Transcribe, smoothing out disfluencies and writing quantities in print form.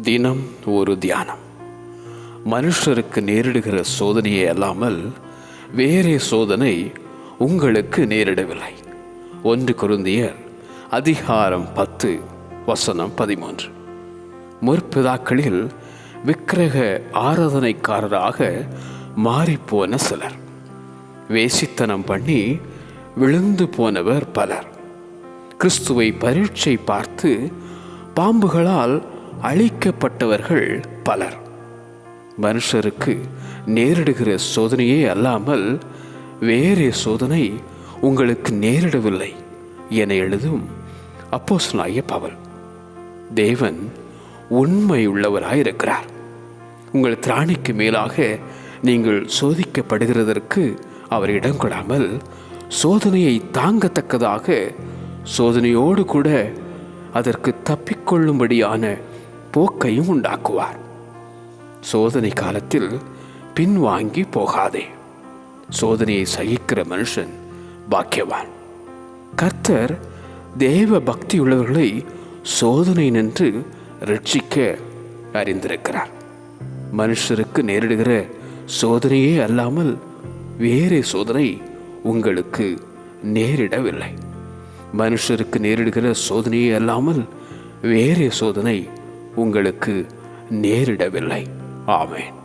தினம் ஒரு தியானம். மனுஷருக்கு நேரிடுகிற சோதனையே அல்லாமல் வேறே சோதனை உங்களுக்கு நேரிடவில்லை. 1 கொரிந்தியர் அதிகாரம் 10 வசனம் 13. முற்பிதாக்களில் விக்கிரக ஆராதனைக்காரராக மாறிப்போன சிலர், வேசித்தனம் பண்ணி விழுந்து போனவர் பலர், கிறிஸ்துவை பரீட்சை பார்த்து பாம்புகளால் அழிக்கப்பட்டவர்கள் பலர். மனுஷருக்கு நேரிடுகிற சோதனையே அல்லாமல் வேறே சோதனை உங்களுக்கு நேரிடவில்லை என எழுதும் அப்போஸ்தலனாகிய பவுல். தேவன் உண்மையுள்ளவராயிருக்கிறார். உங்கள் திராணிக்கு மேலாக நீங்கள் சோதிக்கப்படுகிறதற்கு அவர் இடம் கொடாமல் சோதனையை தாங்கத்தக்கதாக சோதனையோடு கூட அதற்கு தப்பிக்கொள்ளும்படியான போக்கையும் உண்டாக்குவார். சோதனை காலத்தில் பின்வாங்கி போகாதே. சோதனையை சகிக்கிற மனுஷன் பாக்கியவான். கர்த்தர் தேவ பக்தியுள்ளவர்களை சோதனை நின்று ரட்சிக்க அறிந்திருக்கிறார். மனுஷருக்கு நேரிடுகிற சோதனையே அல்லாமல் வேறே சோதனை உங்களுக்கு நேரிடவில்லை. மனுஷருக்கு நேரிடுகிற சோதனையே அல்லாமல் வேறே சோதனை உங்களுக்கு நேரிடவில்லை. ஆமென்.